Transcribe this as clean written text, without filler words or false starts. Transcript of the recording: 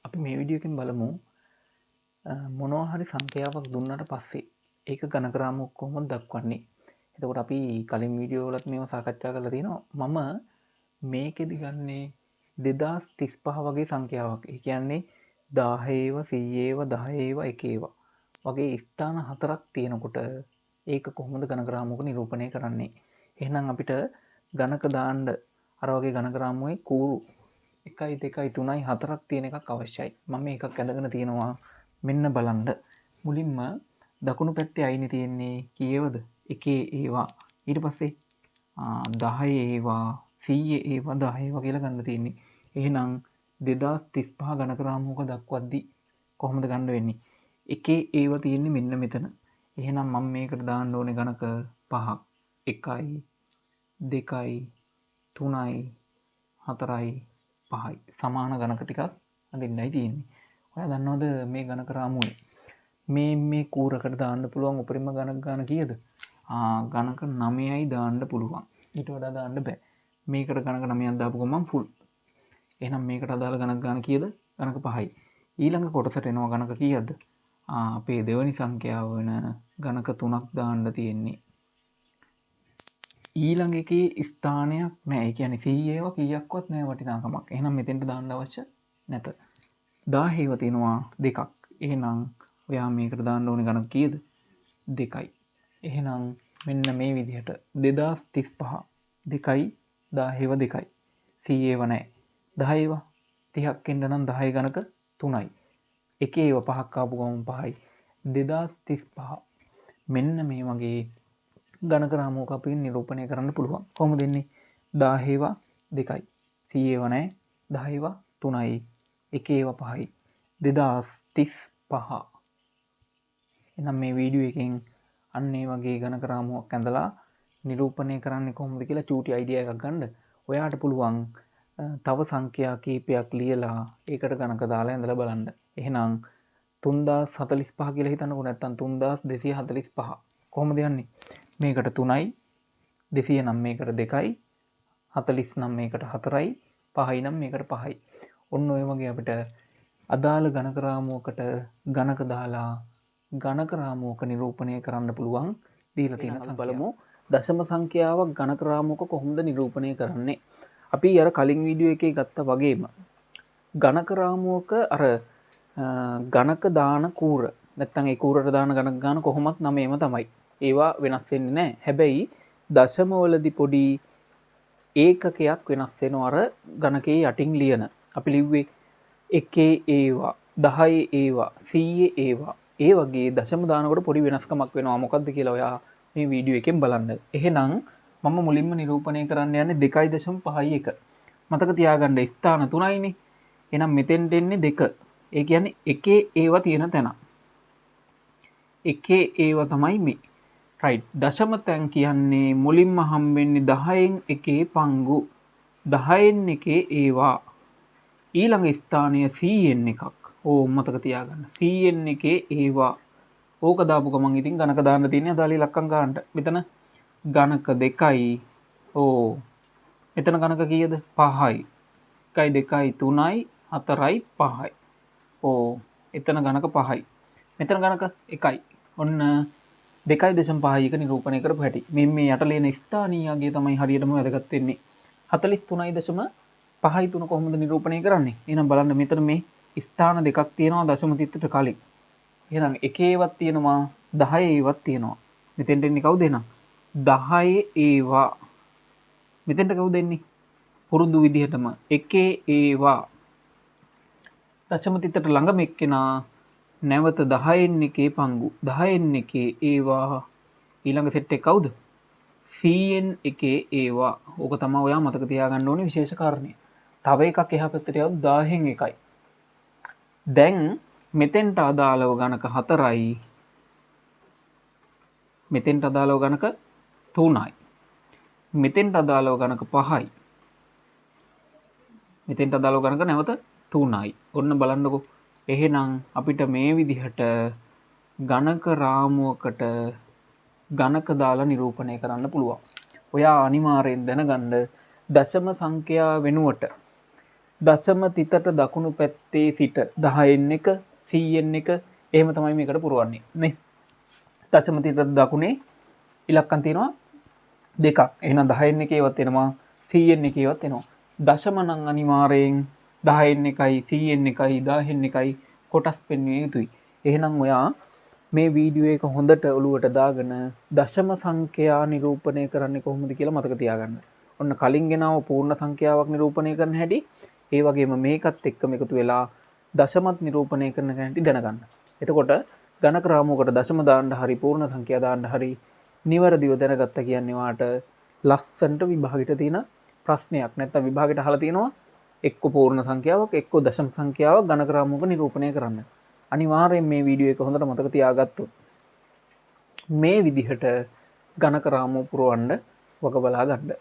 අපි මේ විඩියෝ එකෙන් බලමු මොනවා හරි සංඛ්‍යාවක් දුන්නට පස්සේ ඒක ගණකරාමුවක් කොහොමද දක්වන්නේ. එතකොට අපි කලින් වීඩියෝ වලත් මේවා සාකච්ඡා කරලා තියෙනවා. මම මේකෙදි ගන්නේ 2035 වගේ සංඛ්‍යාවක්. ඒ කියන්නේ 10 ඒවා 100 ඒවා 10 ඒවා 1 ඒවා වගේ ස්ථාන හතරක් තියෙනකොට ඒක කොහොමද ගණකරාමුවක නිරූපණය කරන්නේ. එහෙනම් අපිට ගණක දාන්න අර වගේ ගණකරාමුවේ කූරු 1 2 3 4ක් තියෙන එකක් අවශ්‍යයි. මම මේකක් ඇඳගෙන තියෙනවා. මෙන්න බලන්න. මුලින්ම දකුණු පැත්තේ අයිනේ තියෙන්නේ කීයවද? එකේ ඒවා. ඊට පස්සේ 10 ඒවා 100 ඒවා 10 ඒවා කියලා ගන්න තියෙන්නේ. එහෙනම් 2035 ගණකරාමුවක දක්වද්දි කොහොමද ගන්න වෙන්නේ? එකේ ඒවා තියෙන්නේ මෙන්න මෙතන. එහෙනම් මම මේකට දාන්න ඕනේ ගණක 5ක්. 1යි 2යි 3යි 4යි 5යි සමාන ගණක ටිකක් අඳින්නයි තියෙන්නේ. ඔයා දන්නවද මේ ගණක රාමුවේ මේ කූරකට දාන්න පුළුවන් උපරිම ගණක ගාන කීයද? ගණක 9යි දාන්න පුළුවන්. ඊට වඩා දාන්න බෑ. මේකට ගණක 9ක් දාපු ගමන් ෆුල්. එහෙනම් මේකට අදාළ ගණක ගාන කීයද? ගණක 5යි. ඊළඟ කොටසට එනවා ගණක කීයද? අපේ දෙවෙනි සංඛ්‍යාව වෙන ගණක 3ක් දාන්න තියෙන්නේ. ඊළඟ එකේ ස්ථානයක් නෑ. ඒ කියන්නේ 100 ඒවා කීයක්වත් නෑ වටිනාකමක්. එහෙනම් මෙතෙන්ට දාන්න අවශ්‍ය නැත. 10 ඒවා තියෙනවා දෙකක්. එහෙනම් ඔයා මේකට දාන්න ඕනේ ගණක කීයද? 2යි. එහෙනම් මෙන්න මේ විදිහට 2035 2යි 10 ඒවා 2යි. 100 ඒවා නෑ. 10 ඒවා 30ක් එන්න නම් 10 ගණක 3යි. එකේ ඒවා පහක් ආපු ගමන් 5යි. 2035 මෙන්න මේ වගේ ගණක රාමුවක අපි නිරූපණය කරන්න පුළුවන්. කොහොමද දෙන්නේ? 10 ඒවා 2යි. 100 ඒවා නැහැ. 10 ඒවා 3යි. 1 ඒවා 5යි. 2035. එහෙනම් මේ වීඩියෝ එකෙන් අන්න ඒ වගේ ගණක රාමුවක් ඇඳලා නිරූපණය කරන්නේ කොහොමද කියලා චූටි අයිඩියා එකක් ගන්න. ඔයාට පුළුවන් තව සංඛ්‍යා කීපයක් ලියලා ඒකට ගණක දාලා ඇඳලා බලන්න. එහෙනම් 3045 කියලා හිතන්නකෝ. නැත්නම් 3245. කොහොමද යන්නේ? මේකට 3යි 200 නම් මේකට 2යි 40 නම් මේකට 4යි 5යි නම් මේකට 5යි. ඔන්න ඔය වගේ අපිට අදාළ ගණක රාමුවකට ගණක දාලා ගණක රාමුවක නිරූපණය කරන්න පුළුවන් දීලා තියෙනවා. බලමු දශම සංඛ්‍යාවක් ගණක රාමුවක කොහොමද නිරූපණය කරන්නේ. අපි අර කලින් වීඩියෝ එකේ ගත්තා වගේම ගණක රාමුවක අර ගණක දාන කූර නැත්නම් ඒ කූරට දාන ගණක ගන්න කොහොමත් 9ම තමයි. ඒවා වෙනස් වෙන්නේ නැහැ. හැබැයි දශමවලදී පොඩි ඒකකයක් වෙනස් වෙනවා. අර ගණකේ යටින් ලියන. අපි ලිව්වේ එකේ ඒවා 10 ඒවා 100 ඒවා. ඒ වගේ දශම දානකොට පොඩි වෙනස්කමක් වෙනවා. මොකක්ද කියලා ඔයා මේ වීඩියෝ එකෙන් බලන්න. එහෙනම් මම මුලින්ම නිරූපණය කරන්න යන්නේ 2.51. මතක තියාගන්න ස්ථාන 3යිනේ. එහෙනම් මෙතෙන්ට එන්නේ 2. ඒ කියන්නේ එකේ ඒවා තියෙන තැන. එකේ ඒවා තමයි මේ. රයිට්. දශම තැන් කියන්නේ මුලින්ම හම්බෙන්නේ 10න් එකේ පංගු. 10න් එකේ ඒවා. ඊළඟ ස්ථානය 100න් එකක්. ඕ මතක තියාගන්න. 100න් එකේ ඒවා. ඕක දාපු ගමන් ඉතින් ගණක දාන්න තියෙන්නේ අදාළ ඉලක්කම් ගන්න. මෙතන ගණක 2යි. ඕ මෙතන ගණක කීයද? 5යි. 1යි 2යි 3යි 4යි 5යි. ඕ එතන ගණක 5යි. මෙතන ගණක 1යි. ඔන්න 2.5 එක නිරූපණය කරපු හැටි. මේ යට ලියන ස්ථානීයගේ තමයි හරියටම වැදගත් වෙන්නේ. 43.53 කොහොමද නිරූපණය කරන්නේ? එහෙනම් බලන්න මෙතන මේ ස්ථාන දෙකක් තියෙනවා දශම තිත්තට කලින්. එහෙනම් එකේවත් තියෙනවා 10 ඒවත් තියෙනවා. මෙතෙන්ට එන්නේ කවුද එහෙනම්? 10 ඒවා. මෙතෙන්ට කවුද එන්නේ? පුරුදු විදිහටම එකේ ඒවා. දශම තිත්තට ළඟම එක්කෙනා නැවත 10න් එකේ පංගු. 10න් එකේ ඒවා. ඊළඟ සෙට් එක කවුද? 100න් එකේ ඒවා. ඕක තමයි ඔයා මතක තියාගන්න ඕනේ විශේෂ කාරණය. තව එකක් එහා පැත්තට යවුවොත් 1000න් එකයි. දැන් මෙතෙන්ට අදාළව ගණක 4යි. මෙතෙන්ට අදාළව ගණක 3යි. මෙතෙන්ට අදාළව ගණක 5යි. මෙතෙන්ට අදාළව ගණක නැවත 3යි. ඔන්න බලන්නකෝ. එහෙනම් අපිට මේ විදිහට ගණක රාමුවකට ගණක දාලා නිරූපණය කරන්න පුළුවන්. ඔයා අනිවාර්යෙන් දැනගන්න දශම සංඛ්‍යා වෙනුවට දශම තිතට දකුණු පැත්තේ සිට 10න් එක 100න් එක එහෙම තමයි මේකට පුරවන්නේ නේ. දශම තිතට දකුණේ ඉලක්කම් තියෙනවා දෙකක්. එහෙනම් 10න් එකේවත් එනවා 100න් එකේවත් එනවා. දශම නම් අනිවාර්යෙන් 10න් එකයි 100න් එකයි 1000න් එකයි කොටස් පෙන්විය යුතුයි. එහෙනම් ඔයා මේ වීඩියෝ එක හොඳට ඔලුවට දාගෙන දශම සංඛ්‍යා නිරූපණය කරන්නේ කොහොමද කියලා මතක තියාගන්න. ඔන්න කලින් ගෙනාව පූර්ණ සංඛ්‍යාවක් නිරූපණය කරන හැටි, ඒ වගේම මේකත් එක්කම එකතු වෙලා දශමත් නිරූපණය කරන හැටි දැනගන්න. එතකොට ඝනක රාමුවකට දශම දාන්න හරි පූර්ණ සංඛ්‍යා දාන්න හරි නිවැරදිව දැනගත්ත කියන්නේ වාට ලස්සන්ට විභාගෙට තියෙන ප්‍රශ්නයක්. නැත්නම් විභාගෙට අහලා තියෙනවා එක්ක පූර්ණ සංඛ්‍යාවක් එක්ක දශම සංඛ්‍යාවක් ඝනක රාමුවක නිරූපණය කරන්න. අනිවාර්යෙන් මේ වීඩියෝ එක හොඳට මතක තියාගත්තොත් මේ විදිහට ඝනක රාමුව පුරවන්න වග බලා ගන්න.